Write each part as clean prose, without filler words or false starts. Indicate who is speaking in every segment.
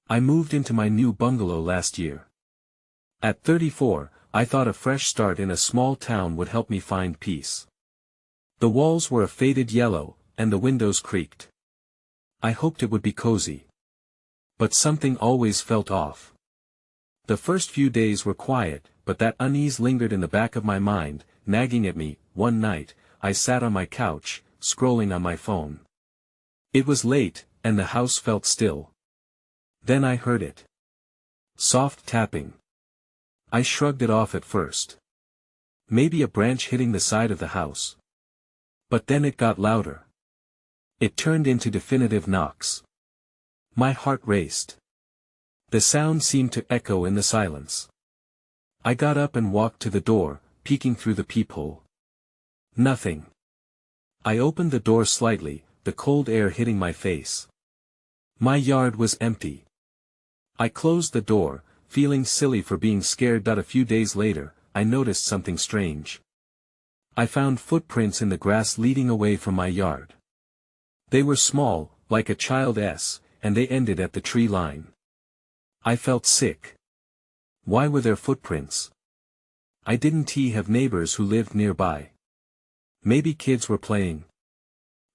Speaker 1: I moved into my new bungalow last year. At 34, I thought a fresh start in a small town would help me find peace. The walls were a faded yellow, and the windows creaked. I hoped it would be cozy. But something always felt off. The first few days were quiet, but that unease lingered in the back of my mind, nagging at me. One night, I sat on my couch, scrolling on my phone. It was late, and the house felt still. Then I heard it. Soft tapping. I shrugged it off at first. Maybe a branch hitting the side of the house. But then it got louder. It turned into definitive knocks. My heart raced. The sound seemed to echo in the silence. I got up and walked to the door, peeking through the peephole. Nothing. I opened the door slightly, the cold air hitting my face. My yard was empty. I closed the door, feeling silly for being scared. A few days later, I noticed something strange. I found footprints in the grass leading away from my yard. They were small, like a child's, and they ended at the tree line. I felt sick. Why were there footprints? I didn't have neighbors who lived nearby. Maybe kids were playing.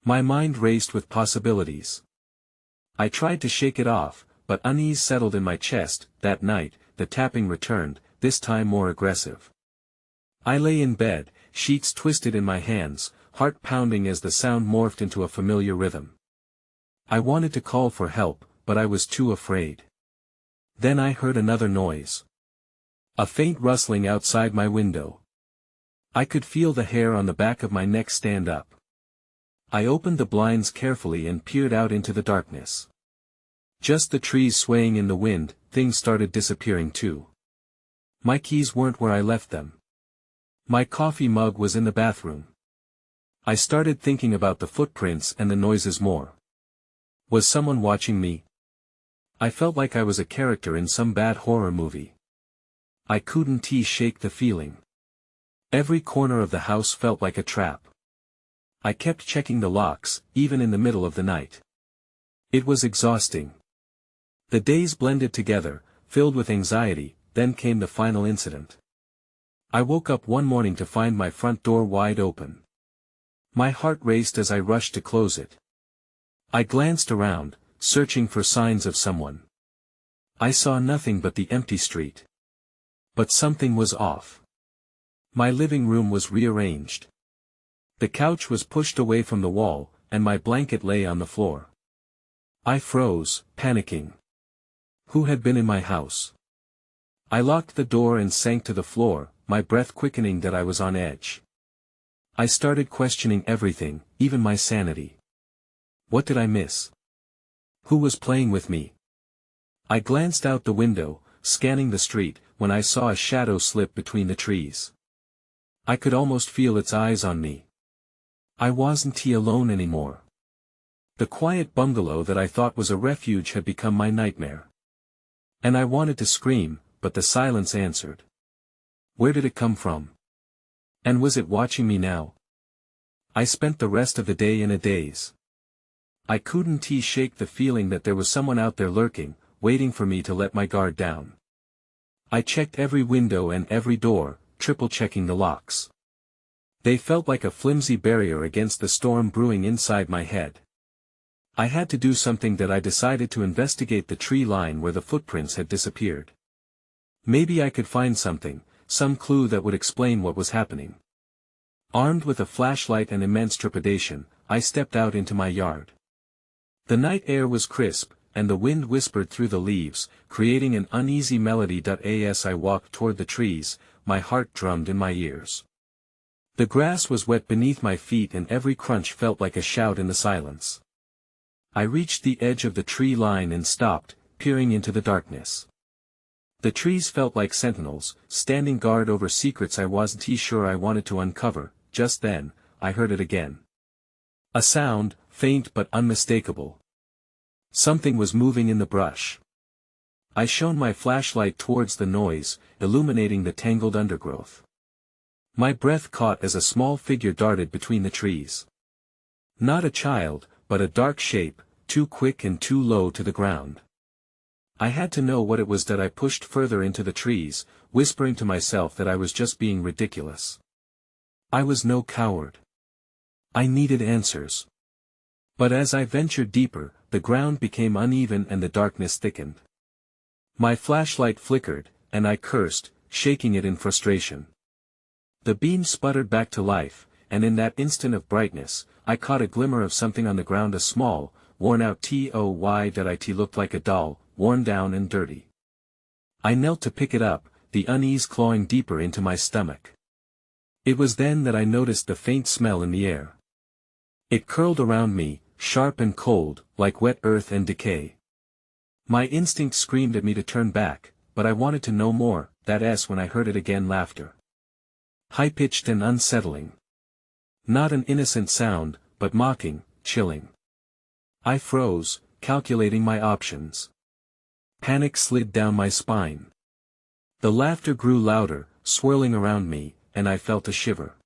Speaker 1: My mind raced with possibilities. I tried to shake it off, but unease settled in my chest. That night, the tapping returned, this time more aggressive. I lay in bed, sheets twisted in my hands, heart pounding as the sound morphed into a familiar rhythm. I wanted to call for help, but I was too afraid. Then I heard another noise. A faint rustling outside my window. I could feel the hair on the back of my neck stand up. I opened the blinds carefully and peered out into the darkness. Just the trees swaying in the wind. Things started disappearing too. My keys weren't where I left them. My coffee mug was in the bathroom. I started thinking about the footprints and the noises more. Was someone watching me? I felt like I was a character in some bad horror movie. I couldn't shake the feeling. Every corner of the house felt like a trap. I kept checking the locks, even in the middle of the night. It was exhausting. The days blended together, filled with anxiety. Then came the final incident. I woke up one morning to find my front door wide open. My heart raced as I rushed to close it. I glanced around, searching for signs of someone. I saw nothing but the empty street. But something was off. My living room was rearranged. The couch was pushed away from the wall, and my blanket lay on the floor. I froze, panicking. Who had been in my house? I locked the door and sank to the floor, my breath quickening that I was on edge. I started questioning everything, even my sanity. What did I miss? Who was playing with me? I glanced out the window, scanning the street, when I saw a shadow slip between the trees. I could almost feel its eyes on me. I wasn't alone anymore. The quiet bungalow that I thought was a refuge had become my nightmare. And I wanted to scream, but the silence answered. Where did it come from? And was it watching me now? I spent the rest of the day in a daze. I couldn't shake the feeling that there was someone out there lurking, waiting for me to let my guard down. I checked every window and every door, triple-checking the locks. They felt like a flimsy barrier against the storm brewing inside my head. I had to do something that I decided to investigate the tree line where the footprints had disappeared. Maybe I could find something, some clue that would explain what was happening. Armed with a flashlight and immense trepidation, I stepped out into my yard. The night air was crisp, and the wind whispered through the leaves, creating an uneasy melody. As I walked toward the trees, my heart drummed in my ears. The grass was wet beneath my feet and every crunch felt like a shout in the silence. I reached the edge of the tree line and stopped, peering into the darkness. The trees felt like sentinels, standing guard over secrets I wasn't sure I wanted to uncover. Just then, I heard it again. A sound, faint but unmistakable. Something was moving in the brush. I shone my flashlight towards the noise, illuminating the tangled undergrowth. My breath caught as a small figure darted between the trees. Not a child, but a dark shape, too quick and too low to the ground. I had to know what it was that I pushed further into the trees, whispering to myself that I was just being ridiculous. I was no coward. I needed answers. But as I ventured deeper, the ground became uneven and the darkness thickened. My flashlight flickered, and I cursed, shaking it in frustration. The beam sputtered back to life, and in that instant of brightness, I caught a glimmer of something on the ground, a small, worn-out toy that it looked like a doll, worn down and dirty. I knelt to pick it up, the unease clawing deeper into my stomach. It was then that I noticed the faint smell in the air. It curled around me, sharp and cold, like wet earth and decay. My instinct screamed at me to turn back, but I wanted to know more, when I heard it again, laughter. High-pitched and unsettling. Not an innocent sound, but mocking, chilling. I froze, calculating my options. Panic slid down my spine. The laughter grew louder, swirling around me, and I felt a shiver.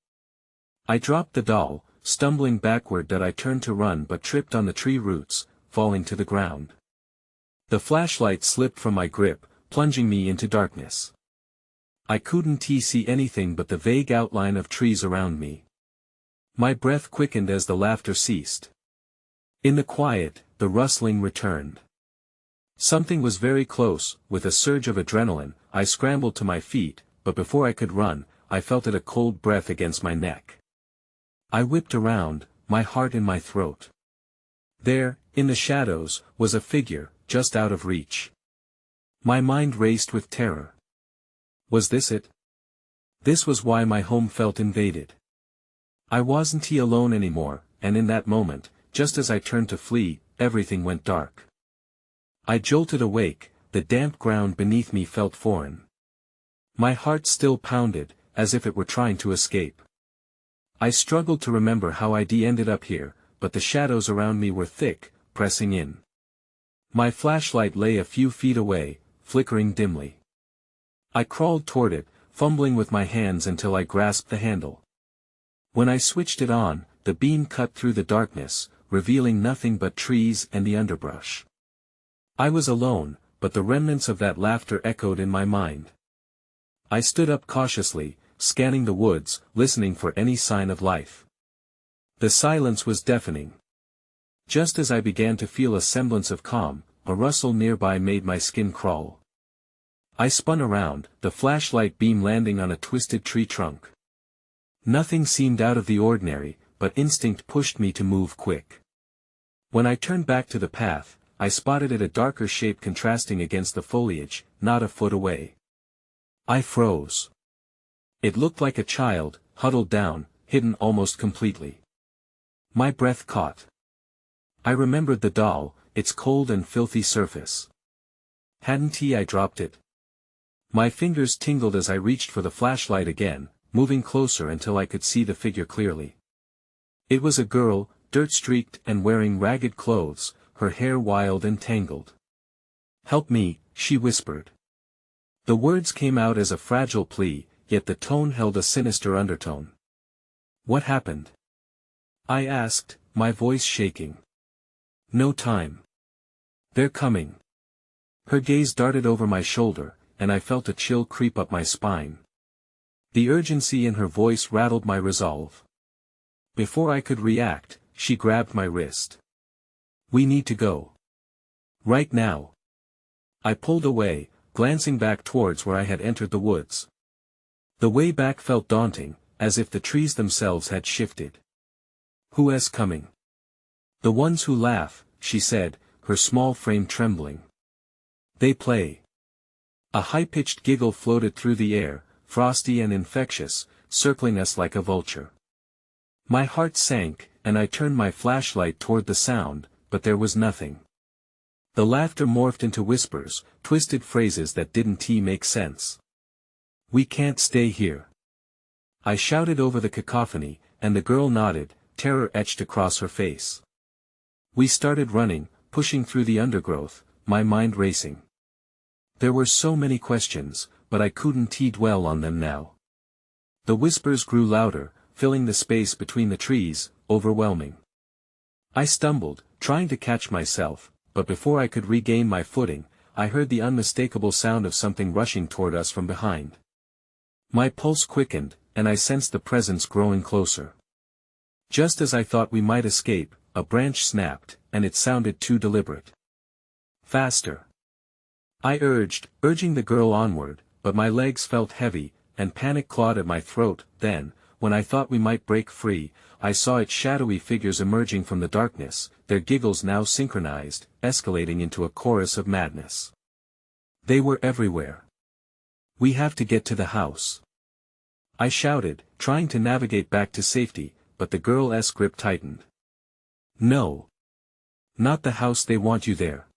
Speaker 1: I dropped the doll, stumbling backward. I turned to run but tripped on the tree roots, falling to the ground. The flashlight slipped from my grip, plunging me into darkness. I couldn't see anything but the vague outline of trees around me. My breath quickened as the laughter ceased. In the quiet, the rustling returned. Something was very close. With a surge of adrenaline, I scrambled to my feet, but before I could run, I felt a cold breath against my neck. I whipped around, my heart in my throat. There, in the shadows, was a figure, just out of reach. My mind raced with terror. Was this it? This was why my home felt invaded. I wasn't alone anymore, and in that moment, just as I turned to flee, everything went dark. I jolted awake, the damp ground beneath me felt foreign. My heart still pounded, as if it were trying to escape. I struggled to remember how I'd ended up here, but the shadows around me were thick, pressing in. My flashlight lay a few feet away, flickering dimly. I crawled toward it, fumbling with my hands until I grasped the handle. When I switched it on, the beam cut through the darkness, revealing nothing but trees and the underbrush. I was alone, but the remnants of that laughter echoed in my mind. I stood up cautiously, scanning the woods, listening for any sign of life. The silence was deafening. Just as I began to feel a semblance of calm, a rustle nearby made my skin crawl. I spun around, the flashlight beam landing on a twisted tree trunk. Nothing seemed out of the ordinary, but instinct pushed me to move quick. When I turned back to the path, I spotted a darker shape contrasting against the foliage, not a foot away. I froze. It looked like a child, huddled down, hidden almost completely. My breath caught. I remembered the doll, its cold and filthy surface. Hadn't I dropped it? My fingers tingled as I reached for the flashlight again, moving closer until I could see the figure clearly. It was a girl, dirt-streaked and wearing ragged clothes, her hair wild and tangled. "Help me," she whispered. The words came out as a fragile plea, yet the tone held a sinister undertone. "What happened?" I asked, my voice shaking. "No time. They're coming." Her gaze darted over my shoulder, and I felt a chill creep up my spine. The urgency in her voice rattled my resolve. Before I could react, she grabbed my wrist. "We need to go. Right now." I pulled away, glancing back towards where I had entered the woods. The way back felt daunting, as if the trees themselves had shifted. "Who is coming?" "The ones who laugh," she said, her small frame trembling. "They play." A high-pitched giggle floated through the air, frosty and infectious, circling us like a vulture. My heart sank, and I turned my flashlight toward the sound, but there was nothing. The laughter morphed into whispers, twisted phrases that didn't make sense. "We can't stay here." I shouted over the cacophony, and the girl nodded, terror etched across her face. We started running, pushing through the undergrowth, my mind racing. There were so many questions, but I couldn't dwell on them now. The whispers grew louder, filling the space between the trees, overwhelming. I stumbled, trying to catch myself, but before I could regain my footing, I heard the unmistakable sound of something rushing toward us from behind. My pulse quickened, and I sensed the presence growing closer. Just as I thought we might escape, a branch snapped, and it sounded too deliberate. Faster! I urging the girl onward, but my legs felt heavy, and panic clawed at my throat. Then, when I thought we might break free, I saw its shadowy figures emerging from the darkness, their giggles now synchronized, escalating into a chorus of madness. They were everywhere. "We have to get to the house," I shouted, trying to navigate back to safety, but the girl's grip tightened. "No. Not the house, they want you there."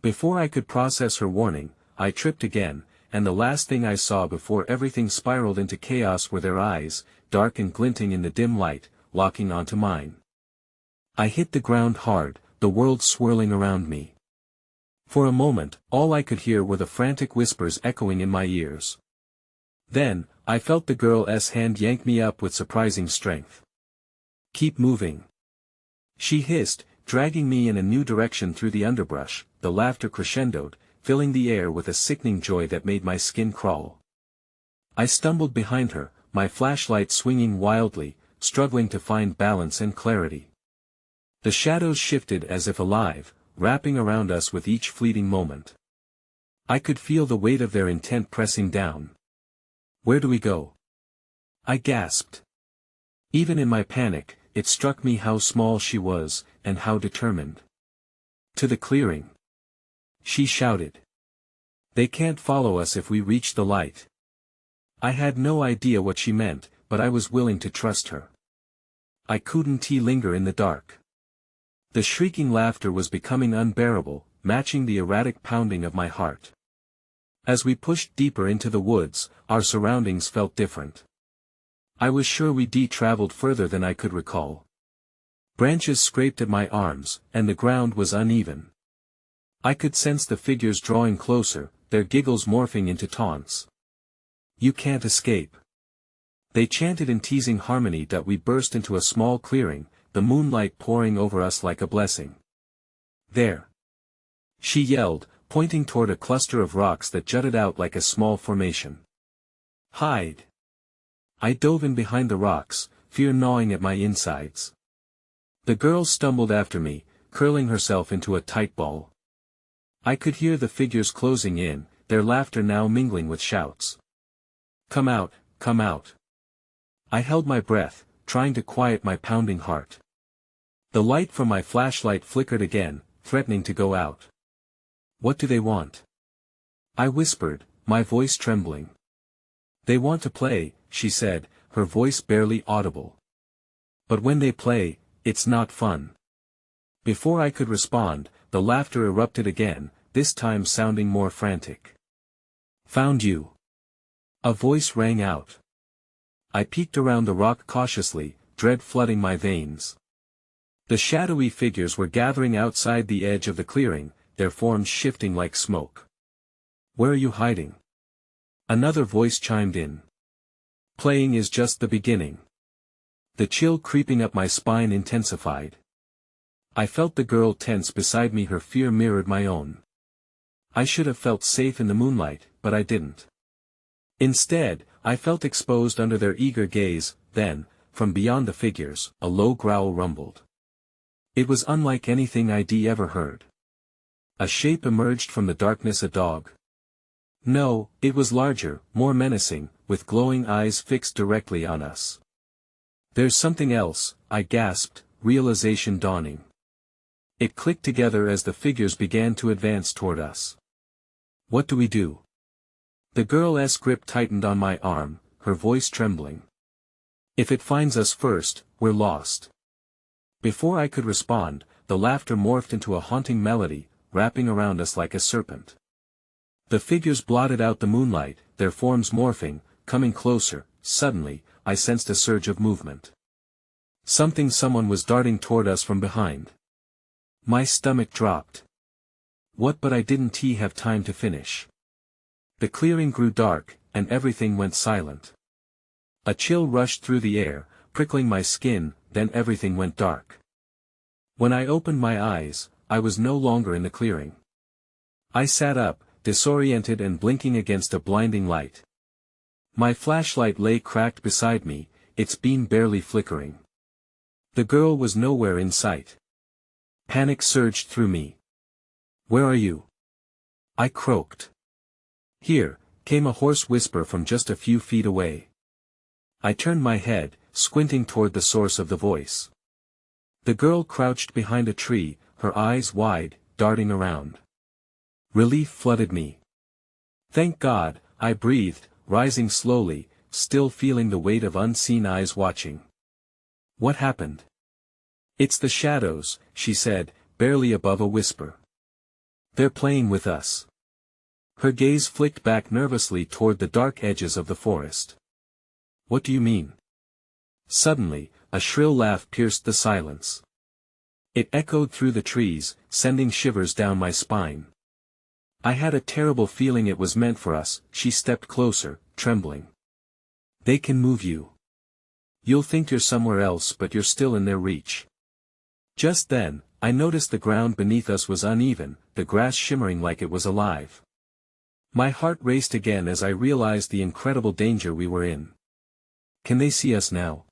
Speaker 1: Before I could process her warning, I tripped again, and the last thing I saw before everything spiraled into chaos were their eyes, dark and glinting in the dim light, locking onto mine. I hit the ground hard, the world swirling around me. For a moment, all I could hear were the frantic whispers echoing in my ears. Then, I felt the girl's hand yank me up with surprising strength. "Keep moving," she hissed, dragging me in a new direction through the underbrush. The laughter crescendoed, filling the air with a sickening joy that made my skin crawl. I stumbled behind her, my flashlight swinging wildly, struggling to find balance and clarity. The shadows shifted as if alive, wrapping around us with each fleeting moment. I could feel the weight of their intent pressing down. "Where do we go?" I gasped. Even in my panic, it struck me how small she was, and how determined. "To the clearing," she shouted. "They can't follow us if we reach the light." I had no idea what she meant, but I was willing to trust her. I couldn't linger in the dark. The shrieking laughter was becoming unbearable, matching the erratic pounding of my heart. As we pushed deeper into the woods, our surroundings felt different. I was sure we'd traveled further than I could recall. Branches scraped at my arms, and the ground was uneven. I could sense the figures drawing closer, their giggles morphing into taunts. "You can't escape," they chanted in teasing harmony. We burst into a small clearing, the moonlight pouring over us like a blessing. "There!" she yelled, pointing toward a cluster of rocks that jutted out like a small formation. "Hide!" I dove in behind the rocks, fear gnawing at my insides. The girl stumbled after me, curling herself into a tight ball. I could hear the figures closing in, their laughter now mingling with shouts. "Come out, come out!" I held my breath, trying to quiet my pounding heart. The light from my flashlight flickered again, threatening to go out. "What do they want?" I whispered, my voice trembling. "They want to play," she said, her voice barely audible. "But when they play, it's not fun." Before I could respond, the laughter erupted again, this time sounding more frantic. "Found you!" a voice rang out. I peeked around the rock cautiously, dread flooding my veins. The shadowy figures were gathering outside the edge of the clearing, their forms shifting like smoke. "Where are you hiding?" another voice chimed in. "Playing is just the beginning." The chill creeping up my spine intensified. I felt the girl tense beside me, her fear mirrored my own. I should have felt safe in the moonlight, but I didn't. Instead, I felt exposed under their eager gaze. Then, from beyond the figures, a low growl rumbled. It was unlike anything I'd ever heard. A shape emerged from the darkness, a dog. No, it was larger, more menacing, with glowing eyes fixed directly on us. "There's something else," I gasped, realization dawning. It clicked together as the figures began to advance toward us. "What do we do?" The girl's grip tightened on my arm, her voice trembling. "If it finds us first, we're lost." Before I could respond, the laughter morphed into a haunting melody, wrapping around us like a serpent. The figures blotted out the moonlight, their forms morphing, coming closer. Suddenly, I sensed a surge of movement. Someone was darting toward us from behind. My stomach dropped. What? But I didn't have time to finish. The clearing grew dark, and everything went silent. A chill rushed through the air, prickling my skin, then everything went dark. When I opened my eyes, I was no longer in the clearing. I sat up, disoriented and blinking against a blinding light. My flashlight lay cracked beside me, its beam barely flickering. The girl was nowhere in sight. Panic surged through me. "Where are you?" I croaked. "Here," came a hoarse whisper from just a few feet away. I turned my head, squinting toward the source of the voice. The girl crouched behind a tree, her eyes wide, darting around. Relief flooded me. "Thank God," I breathed, rising slowly, still feeling the weight of unseen eyes watching. "What happened?" "It's the shadows," she said, barely above a whisper. "They're playing with us." Her gaze flicked back nervously toward the dark edges of the forest. "What do you mean?" Suddenly, a shrill laugh pierced the silence. It echoed through the trees, sending shivers down my spine. I had a terrible feeling it was meant for us. She stepped closer, trembling. "They can move you. You'll think you're somewhere else but you're still in their reach." Just then, I noticed the ground beneath us was uneven, the grass shimmering like it was alive. My heart raced again as I realized the incredible danger we were in. "Can they see us now?"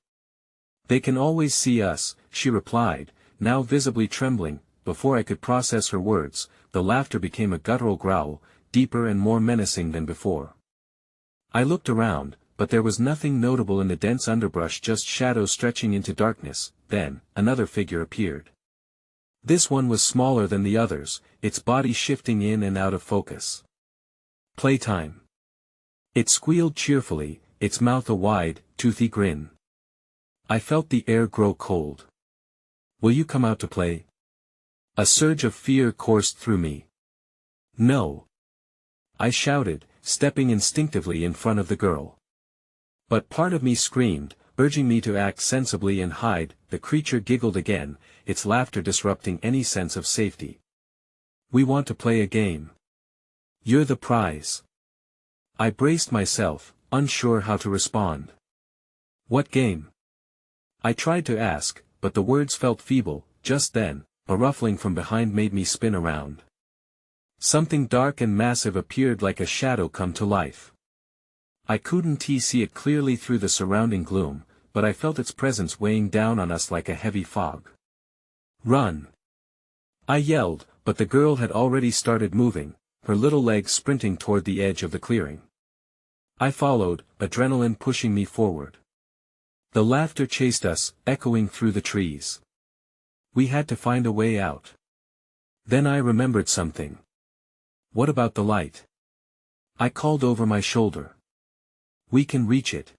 Speaker 1: "They can always see us," she replied, now visibly trembling. Before I could process her words, the laughter became a guttural growl, deeper and more menacing than before. I looked around, but there was nothing notable in the dense underbrush, just shadows stretching into darkness. Then, another figure appeared. This one was smaller than the others, its body shifting in and out of focus. "Playtime." It squealed cheerfully, its mouth a wide, toothy grin. I felt the air grow cold. "Will you come out to play?" A surge of fear coursed through me. "No," I shouted, stepping instinctively in front of the girl. But part of me screamed, urging me to act sensibly and hide. The creature giggled again, its laughter disrupting any sense of safety. "We want to play a game. You're the prize." I braced myself, unsure how to respond. "What game?" I tried to ask, but the words felt feeble. Just then, a ruffling from behind made me spin around. Something dark and massive appeared, like a shadow come to life. I couldn't see it clearly through the surrounding gloom, but I felt its presence weighing down on us like a heavy fog. "Run!" I yelled, but the girl had already started moving, her little legs sprinting toward the edge of the clearing. I followed, adrenaline pushing me forward. The laughter chased us, echoing through the trees. We had to find a way out. Then I remembered something. "What about the light?" I called over my shoulder. "We can reach it."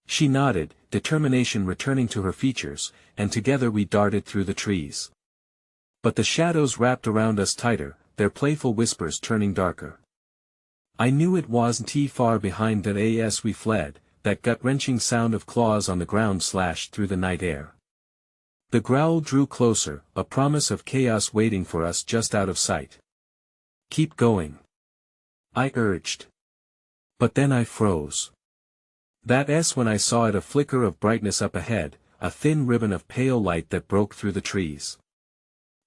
Speaker 1: She nodded, determination returning to her features, and together we darted through the trees. But the shadows wrapped around us tighter, their playful whispers turning darker. I knew it wasn't too far behind that as we fled, that gut-wrenching sound of claws on the ground slashed through the night air. The growl drew closer, a promise of chaos waiting for us just out of sight. "Keep going," I urged. But then I froze. That's when I saw it, a flicker of brightness up ahead, a thin ribbon of pale light that broke through the trees.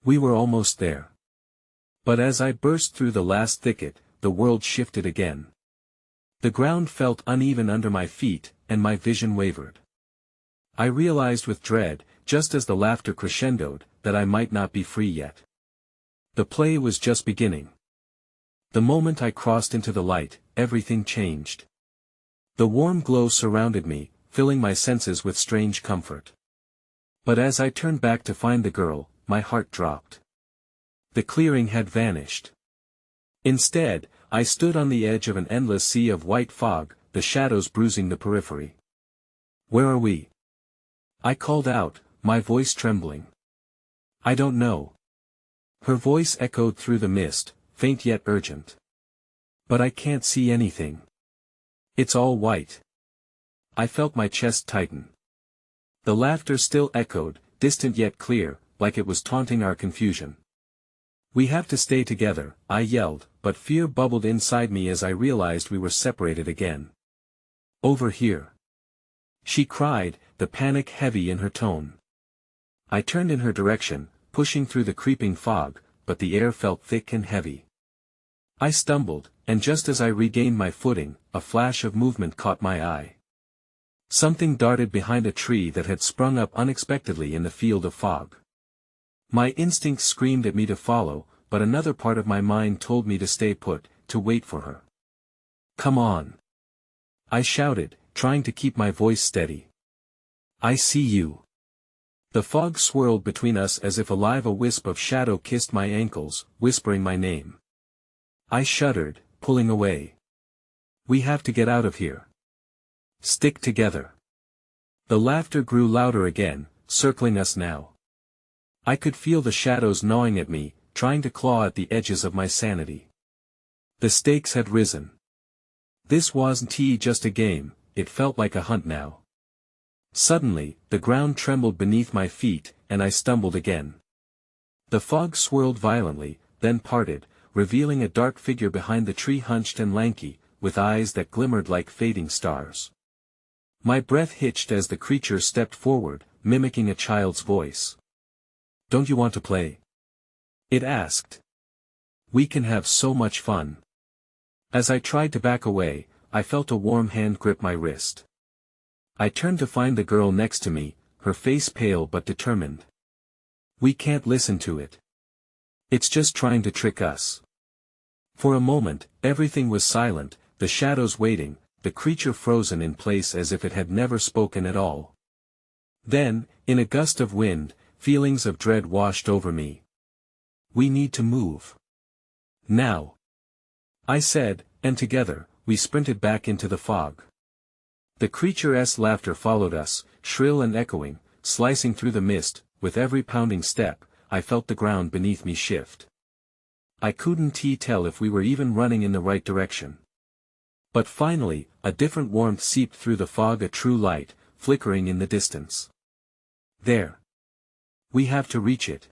Speaker 1: We were almost there. But as I burst through the last thicket, the world shifted again. The ground felt uneven under my feet, and my vision wavered. I realized with dread, just as the laughter crescendoed, that I might not be free yet. The play was just beginning. The moment I crossed into the light, everything changed. The warm glow surrounded me, filling my senses with strange comfort. But as I turned back to find the girl, my heart dropped. The clearing had vanished. Instead, I stood on the edge of an endless sea of white fog, the shadows bruising the periphery. "Where are we?" I called out, my voice trembling. "I don't know." Her voice echoed through the mist, faint yet urgent. "But I can't see anything. It's all white." I felt my chest tighten. The laughter still echoed, distant yet clear, like it was taunting our confusion. "We have to stay together," I yelled, but fear bubbled inside me as I realized we were separated again. "Over here," she cried, the panic heavy in her tone. I turned in her direction, pushing through the creeping fog, but the air felt thick and heavy. I stumbled, and just as I regained my footing, a flash of movement caught my eye. Something darted behind a tree that had sprung up unexpectedly in the field of fog. My instincts screamed at me to follow, but another part of my mind told me to stay put, to wait for her. "Come on!" I shouted, trying to keep my voice steady. "I see you." The fog swirled between us as if alive. A wisp of shadow kissed my ankles, whispering my name. I shuddered, pulling away. "We have to get out of here. Stick together." The laughter grew louder again, circling us now. I could feel the shadows gnawing at me, trying to claw at the edges of my sanity. The stakes had risen. This wasn't just a game, it felt like a hunt now. Suddenly, the ground trembled beneath my feet, and I stumbled again. The fog swirled violently, then parted, revealing a dark figure behind the tree, hunched and lanky, with eyes that glimmered like fading stars. My breath hitched as the creature stepped forward, mimicking a child's voice. "Don't you want to play?" it asked. "We can have so much fun." As I tried to back away, I felt a warm hand grip my wrist. I turned to find the girl next to me, her face pale but determined. "We can't listen to it. It's just trying to trick us." For a moment, everything was silent, the shadows waiting, the creature frozen in place as if it had never spoken at all. Then, in a gust of wind, feelings of dread washed over me. "We need to move. Now," I said, and together, we sprinted back into the fog. The creature's laughter followed us, shrill and echoing, slicing through the mist. With every pounding step, I felt the ground beneath me shift. I couldn't tell if we were even running in the right direction. But finally, a different warmth seeped through the fog, a true light, flickering in the distance. "There. We have to reach it,"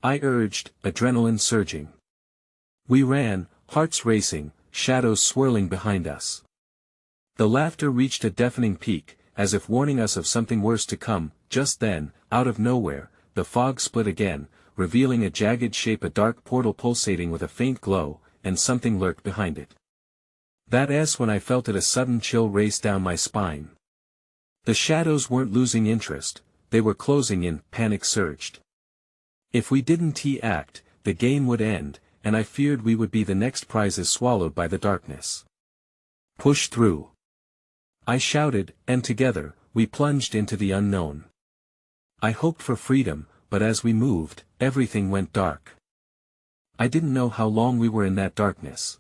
Speaker 1: I urged, adrenaline surging. We ran, hearts racing, shadows swirling behind us. The laughter reached a deafening peak, as if warning us of something worse to come. Just then, out of nowhere, the fog split again, revealing a jagged shape, a dark portal pulsating with a faint glow, and something lurked behind it. That's when I felt a sudden chill race down my spine. The shadows weren't losing interest, they were closing in. Panic surged. If we didn't act, the game would end, and I feared we would be the next prizes swallowed by the darkness. "Push through!" I shouted, and together, we plunged into the unknown. I hoped for freedom, but as we moved, everything went dark. I didn't know how long we were in that darkness.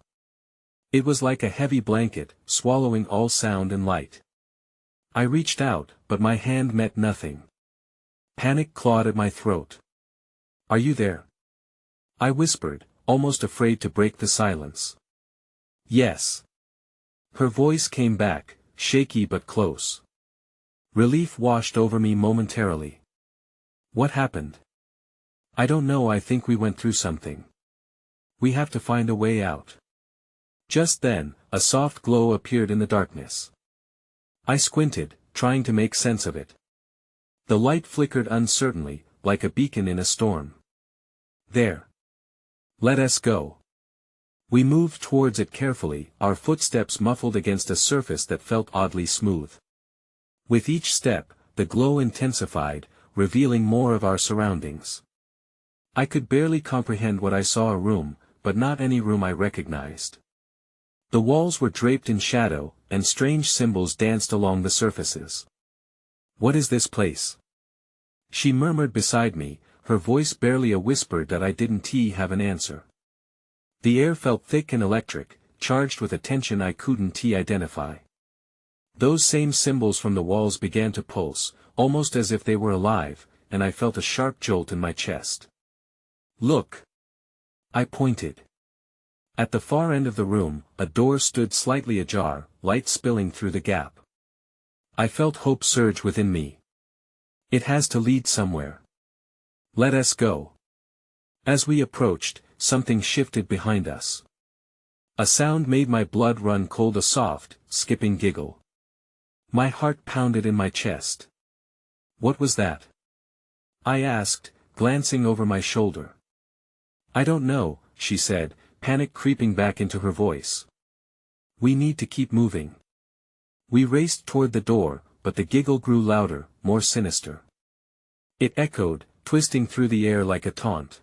Speaker 1: It was like a heavy blanket, swallowing all sound and light. I reached out, but my hand met nothing. Panic clawed at my throat. "Are you there?" I whispered, almost afraid to break the silence. "Yes." Her voice came back, shaky but close. Relief washed over me momentarily. "What happened?" "I don't know, I think we went through something. We have to find a way out." Just then, a soft glow appeared in the darkness. I squinted, trying to make sense of it. The light flickered uncertainly, like a beacon in a storm. "There. Let us go." We moved towards it carefully, our footsteps muffled against a surface that felt oddly smooth. With each step, the glow intensified, revealing more of our surroundings. I could barely comprehend what I saw, a room, but not any room I recognized. The walls were draped in shadow, and strange symbols danced along the surfaces. "What is this place?" she murmured beside me, her voice barely a whisper that I didn't have an answer. The air felt thick and electric, charged with a tension I couldn't identify. Those same symbols from the walls began to pulse, almost as if they were alive, and I felt a sharp jolt in my chest. "Look!" I pointed. At the far end of the room, a door stood slightly ajar, light spilling through the gap. I felt hope surge within me. It has to lead somewhere. Let us go. As we approached, something shifted behind us. A sound made my blood run cold, a soft, skipping giggle. My heart pounded in my chest. What was that? I asked, glancing over my shoulder. I don't know, she said, panic creeping back into her voice. We need to keep moving. We raced toward the door, but the giggle grew louder, more sinister. It echoed, twisting through the air like a taunt.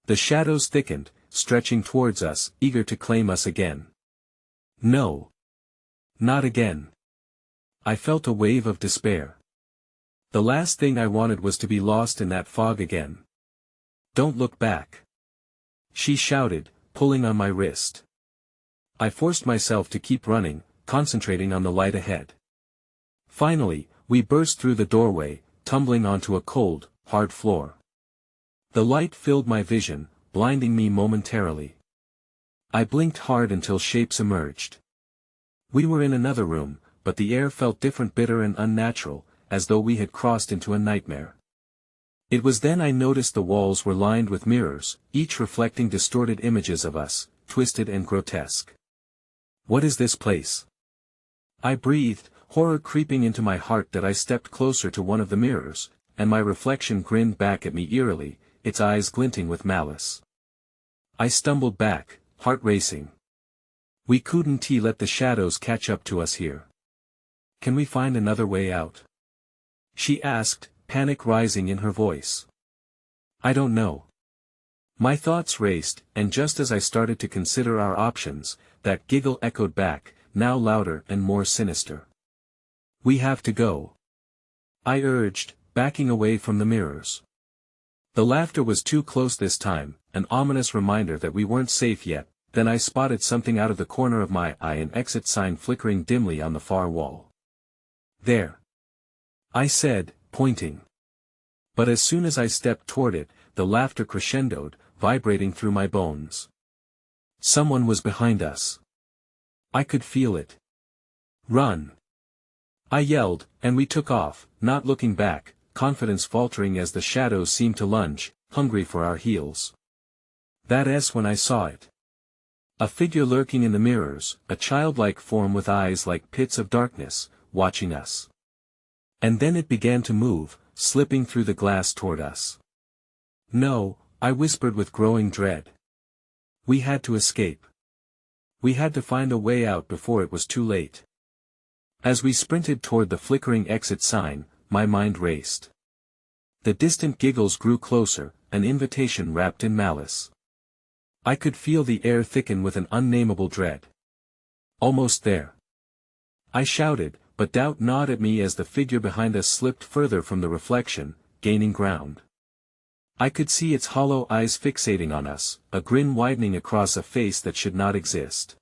Speaker 1: The shadows thickened, stretching towards us, eager to claim us again. No. Not again. I felt a wave of despair. The last thing I wanted was to be lost in that fog again. Don't look back. She shouted, pulling on my wrist. I forced myself to keep running, concentrating on the light ahead. Finally, we burst through the doorway, tumbling onto a cold, hard floor. The light filled my vision, blinding me momentarily. I blinked hard until shapes emerged. We were in another room, but the air felt different, bitter and unnatural, as though we had crossed into a nightmare. It was then I noticed the walls were lined with mirrors, each reflecting distorted images of us, twisted and grotesque. What is this place? I breathed, horror creeping into my heart. That I stepped closer to one of the mirrors, and my reflection grinned back at me eerily, its eyes glinting with malice. I stumbled back, heart racing. We couldn't let the shadows catch up to us here. Can we find another way out? She asked, panic rising in her voice. I don't know. My thoughts raced, and just as I started to consider our options, that giggle echoed back, now louder and more sinister. We have to go. I urged, backing away from the mirrors. The laughter was too close this time, an ominous reminder that we weren't safe yet. Then I spotted something out of the corner of my eye, an exit sign flickering dimly on the far wall. There. I said, pointing. But as soon as I stepped toward it, the laughter crescendoed, vibrating through my bones. Someone was behind us. I could feel it. Run! I yelled, and we took off, not looking back, confidence faltering as the shadows seemed to lunge, hungry for our heels. That's when I saw it. A figure lurking in the mirrors, a childlike form with eyes like pits of darkness, watching us. And then it began to move, slipping through the glass toward us. No, I whispered with growing dread. We had to escape. We had to find a way out before it was too late. As we sprinted toward the flickering exit sign, my mind raced. The distant giggles grew closer, an invitation wrapped in malice. I could feel the air thicken with an unnameable dread. Almost there. I shouted, but doubt gnawed at me as the figure behind us slipped further from the reflection, gaining ground. I could see its hollow eyes fixating on us, a grin widening across a face that should not exist.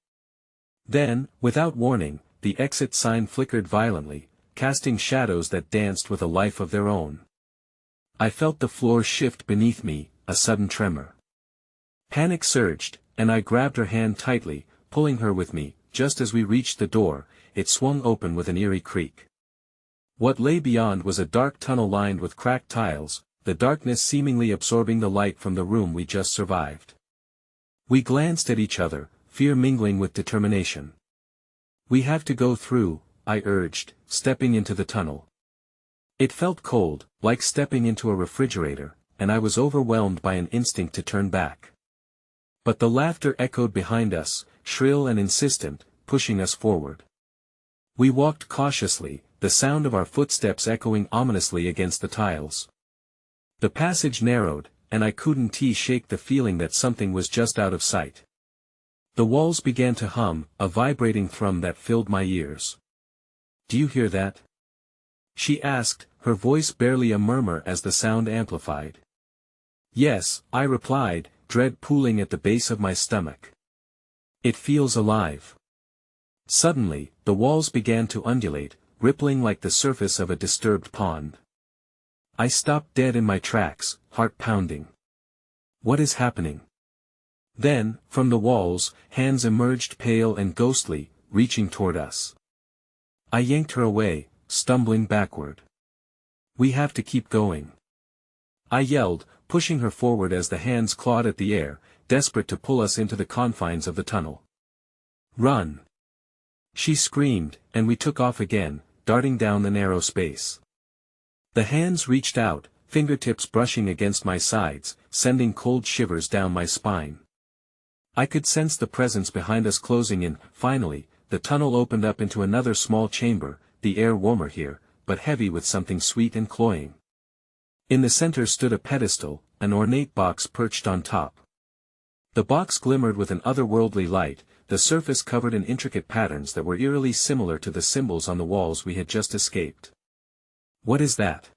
Speaker 1: Then, without warning, the exit sign flickered violently, casting shadows that danced with a life of their own. I felt the floor shift beneath me, a sudden tremor. Panic surged, and I grabbed her hand tightly, pulling her with me. Just as we reached the door, it swung open with an eerie creak. What lay beyond was a dark tunnel lined with cracked tiles, the darkness seemingly absorbing the light from the room we just survived. We glanced at each other, fear mingling with determination. We have to go through, I urged, stepping into the tunnel. It felt cold, like stepping into a refrigerator, and I was overwhelmed by an instinct to turn back. But the laughter echoed behind us, shrill and insistent, pushing us forward. We walked cautiously, the sound of our footsteps echoing ominously against the tiles. The passage narrowed, and I couldn't shake the feeling that something was just out of sight. The walls began to hum, a vibrating thrum that filled my ears. Do you hear that? She asked, her voice barely a murmur as the sound amplified. Yes, I replied, dread pooling at the base of my stomach. It feels alive. Suddenly, the walls began to undulate, rippling like the surface of a disturbed pond. I stopped dead in my tracks, heart pounding. What is happening? Then, from the walls, hands emerged pale and ghostly, reaching toward us. I yanked her away, stumbling backward. We have to keep going. I yelled, pushing her forward as the hands clawed at the air, desperate to pull us into the confines of the tunnel. Run! She screamed, and we took off again, darting down the narrow space. The hands reached out, fingertips brushing against my sides, sending cold shivers down my spine. I could sense the presence behind us closing in. Finally, the tunnel opened up into another small chamber, the air warmer here, but heavy with something sweet and cloying. In the center stood a pedestal, an ornate box perched on top. The box glimmered with an otherworldly light, the surface covered in intricate patterns that were eerily similar to the symbols on the walls we had just escaped. "What is that?"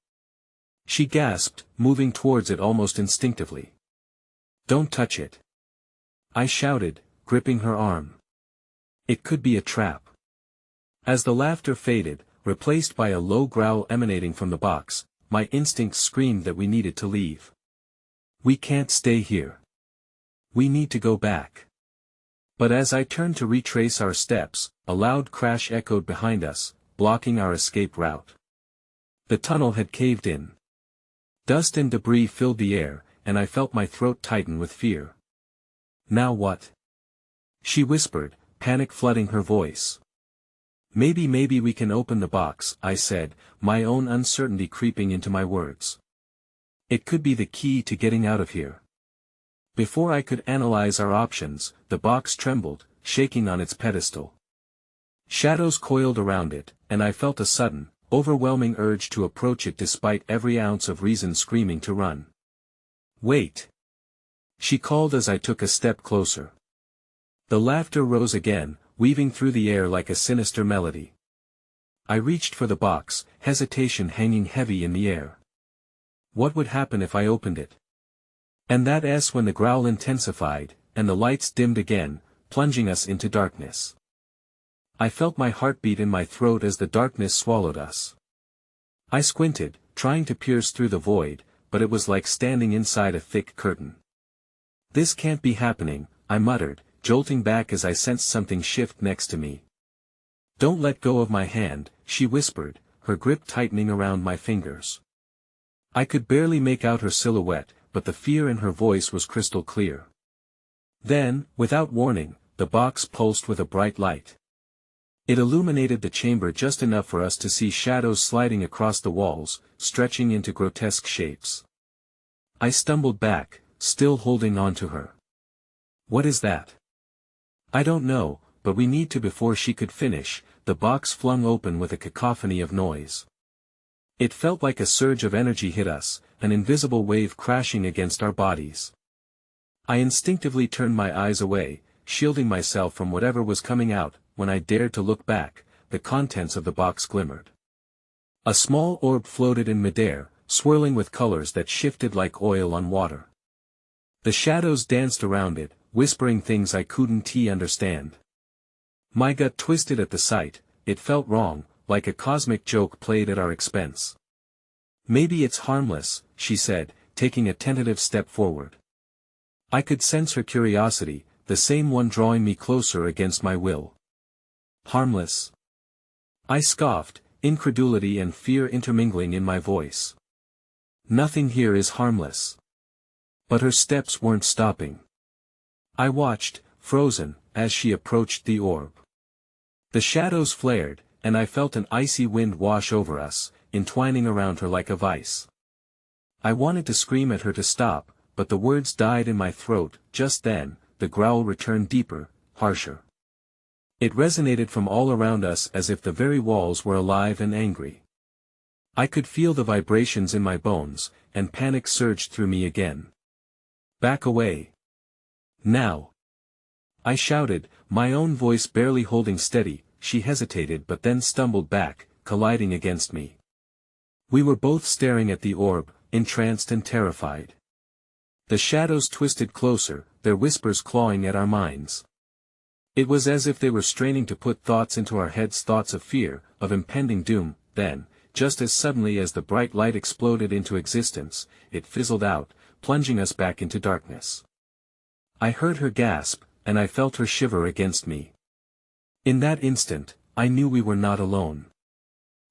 Speaker 1: she gasped, moving towards it almost instinctively. "Don't touch it," I shouted, gripping her arm. "It could be a trap." As the laughter faded, replaced by a low growl emanating from the box, my instincts screamed that we needed to leave. "We can't stay here. We need to go back." But as I turned to retrace our steps, a loud crash echoed behind us, blocking our escape route. The tunnel had caved in. Dust and debris filled the air, and I felt my throat tighten with fear. "Now what?" she whispered, panic flooding her voice. Maybe we can open the box," I said, my own uncertainty creeping into my words. "It could be the key to getting out of here." Before I could analyze our options, the box trembled, shaking on its pedestal. Shadows coiled around it, and I felt a sudden, overwhelming urge to approach it despite every ounce of reason screaming to run. "Wait!" she called as I took a step closer. The laughter rose again, weaving through the air like a sinister melody. I reached for the box, hesitation hanging heavy in the air. What would happen if I opened it? And that is when the growl intensified, and the lights dimmed again, plunging us into darkness. I felt my heartbeat in my throat as the darkness swallowed us. I squinted, trying to pierce through the void, but it was like standing inside a thick curtain. "This can't be happening," I muttered, jolting back as I sensed something shift next to me. "Don't let go of my hand," she whispered, her grip tightening around my fingers. I could barely make out her silhouette, but the fear in her voice was crystal clear. Then, without warning, the box pulsed with a bright light. It illuminated the chamber just enough for us to see shadows sliding across the walls, stretching into grotesque shapes. I stumbled back, still holding on to her. "What is that?" "I don't know, but we need to." Before she could finish, the box flung open with a cacophony of noise. It felt like a surge of energy hit us, an invisible wave crashing against our bodies. I instinctively turned my eyes away, shielding myself from whatever was coming out. When I dared to look back, the contents of the box glimmered. A small orb floated in midair, swirling with colors that shifted like oil on water. The shadows danced around it, whispering things I couldn't understand. My gut twisted at the sight. It felt wrong, like a cosmic joke played at our expense. "Maybe it's harmless," she said, taking a tentative step forward. I could sense her curiosity, the same one drawing me closer against my will. "Harmless?" I scoffed, incredulity and fear intermingling in my voice. "Nothing here is harmless." But her steps weren't stopping. I watched, frozen, as she approached the orb. The shadows flared, and I felt an icy wind wash over us, entwining around her like a vice. I wanted to scream at her to stop, but the words died in my throat. Just then, the growl returned deeper, harsher. It resonated from all around us as if the very walls were alive and angry. I could feel the vibrations in my bones, and panic surged through me again. "Back away. Now!" I shouted, my own voice barely holding steady. She hesitated but then stumbled back, colliding against me. We were both staring at the orb, entranced and terrified. The shadows twisted closer, their whispers clawing at our minds. It was as if they were straining to put thoughts into our heads, thoughts of fear, of impending doom. Then, just as suddenly as the bright light exploded into existence, it fizzled out, plunging us back into darkness. I heard her gasp, and I felt her shiver against me. In that instant, I knew we were not alone.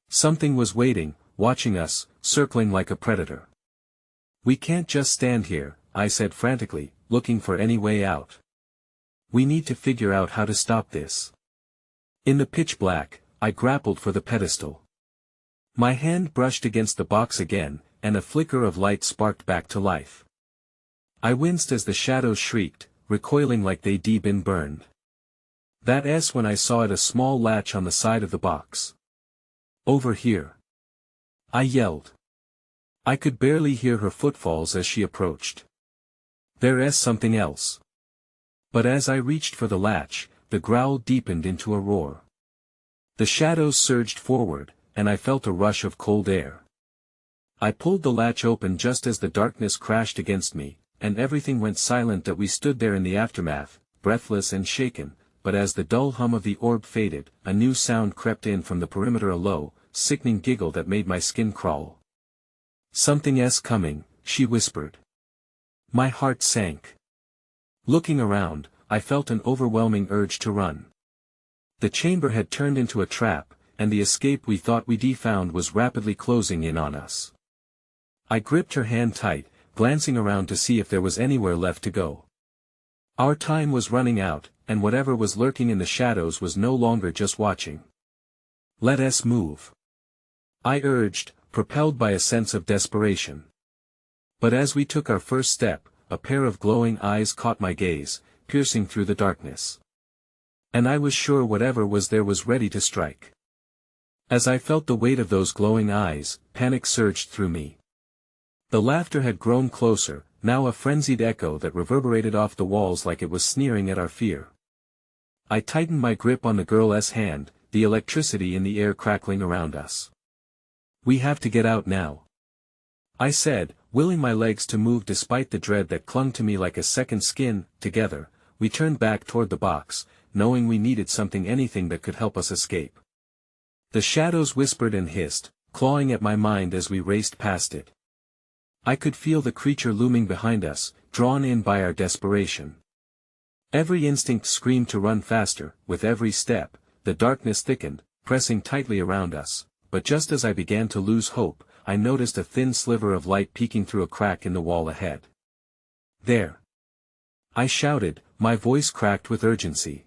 Speaker 1: Something was waiting, watching us, circling like a predator. "We can't just stand here," I said frantically, looking for any way out. "We need to figure out how to stop this." In the pitch black, I grappled for the pedestal. My hand brushed against the box again, and a flicker of light sparked back to life. I winced as the shadows shrieked, recoiling like they'd been burned. That's when I saw it, a small latch on the side of the box. "Over here!" I yelled. I could barely hear her footfalls as she approached. "There's something else." But as I reached for the latch, the growl deepened into a roar. The shadows surged forward, and I felt a rush of cold air. I pulled the latch open just as the darkness crashed against me, and everything went silent. That we stood there in the aftermath, breathless and shaken, but as the dull hum of the orb faded, a new sound crept in from the perimeter, a low, sickening giggle that made my skin crawl. "Something's coming," she whispered. My heart sank. Looking around, I felt an overwhelming urge to run. The chamber had turned into a trap, and the escape we thought we'd found was rapidly closing in on us. I gripped her hand tight, glancing around to see if there was anywhere left to go. Our time was running out, and whatever was lurking in the shadows was no longer just watching. "Let us move," I urged, propelled by a sense of desperation. But as we took our first step, a pair of glowing eyes caught my gaze, piercing through the darkness. And I was sure whatever was there was ready to strike. As I felt the weight of those glowing eyes, panic surged through me. The laughter had grown closer, now a frenzied echo that reverberated off the walls like it was sneering at our fear. I tightened my grip on the girl's hand, the electricity in the air crackling around us. "We have to get out now," I said, willing my legs to move despite the dread that clung to me like a second skin. Together, we turned back toward the box, knowing we needed something, anything that could help us escape. The shadows whispered and hissed, clawing at my mind as we raced past it. I could feel the creature looming behind us, drawn in by our desperation. Every instinct screamed to run faster. With every step, the darkness thickened, pressing tightly around us, but just as I began to lose hope, I noticed a thin sliver of light peeking through a crack in the wall ahead. "There!" I shouted, my voice cracked with urgency.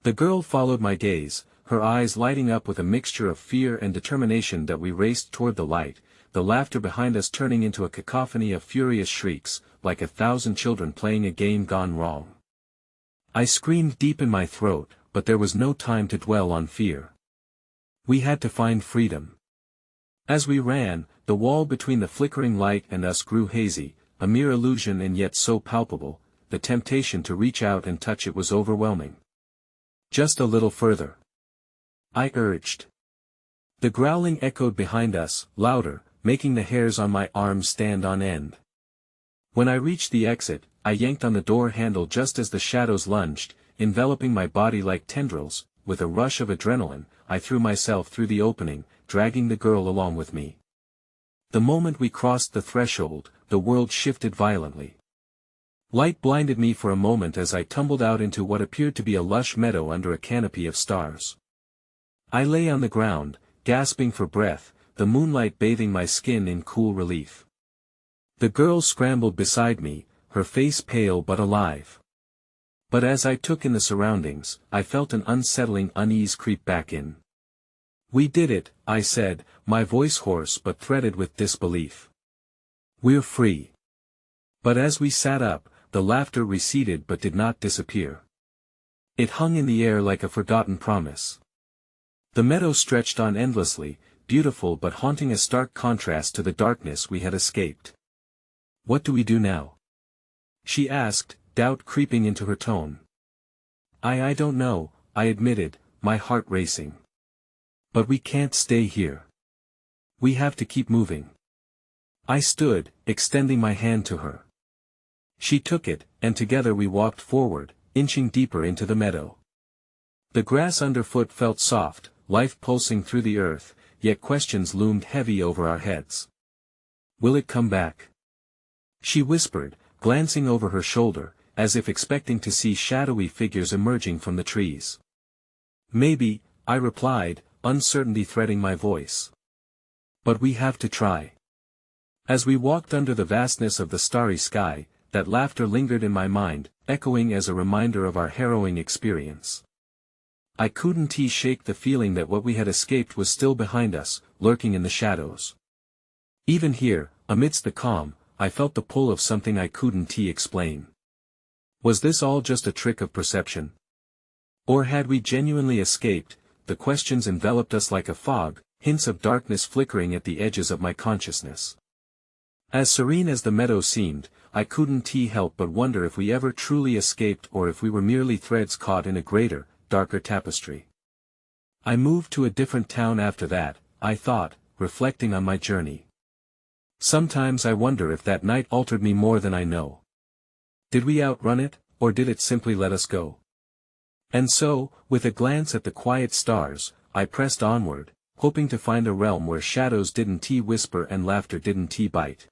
Speaker 1: The girl followed my gaze, her eyes lighting up with a mixture of fear and determination. That we raced toward the light, the laughter behind us turning into a cacophony of furious shrieks, like 1,000 children playing a game gone wrong. I screamed deep in my throat, but there was no time to dwell on fear. We had to find freedom. As we ran, the wall between the flickering light and us grew hazy, a mere illusion and yet so palpable. The temptation to reach out and touch it was overwhelming. "Just a little further," I urged. The growling echoed behind us, louder, making the hairs on my arms stand on end. When I reached the exit, I yanked on the door handle just as the shadows lunged, enveloping my body like tendrils. With a rush of adrenaline, I threw myself through the opening, dragging the girl along with me. The moment we crossed the threshold, the world shifted violently. Light blinded me for a moment as I tumbled out into what appeared to be a lush meadow under a canopy of stars. I lay on the ground, gasping for breath, the moonlight bathing my skin in cool relief. The girl scrambled beside me, her face pale but alive. But as I took in the surroundings, I felt an unsettling unease creep back in. "We did it," I said, my voice hoarse but threaded with disbelief. "We're free." But as we sat up, the laughter receded but did not disappear. It hung in the air like a forgotten promise. The meadow stretched on endlessly, beautiful but haunting, a stark contrast to the darkness we had escaped. "What do we do now?" she asked, doubt creeping into her tone. I don't know," I admitted, my heart racing. "But we can't stay here. We have to keep moving." I stood, extending my hand to her. She took it, and together we walked forward, inching deeper into the meadow. The grass underfoot felt soft, life pulsing through the earth, yet questions loomed heavy over our heads. "Will it come back?" she whispered, glancing over her shoulder, as if expecting to see shadowy figures emerging from the trees. "Maybe," I replied, uncertainty threading my voice. "But we have to try." As we walked under the vastness of the starry sky, that laughter lingered in my mind, echoing as a reminder of our harrowing experience. I couldn't shake the feeling that what we had escaped was still behind us, lurking in the shadows. Even here, amidst the calm, I felt the pull of something I couldn't explain. Was this all just a trick of perception? Or had we genuinely escaped? The questions enveloped us like a fog, hints of darkness flickering at the edges of my consciousness. As serene as the meadow seemed, I couldn't help but wonder if we ever truly escaped or if we were merely threads caught in a greater, darker tapestry. I moved to a different town after that, I thought, reflecting on my journey. Sometimes I wonder if that night altered me more than I know. Did we outrun it, or did it simply let us go? And so, with a glance at the quiet stars, I pressed onward, hoping to find a realm where shadows didn't whisper and laughter didn't bite.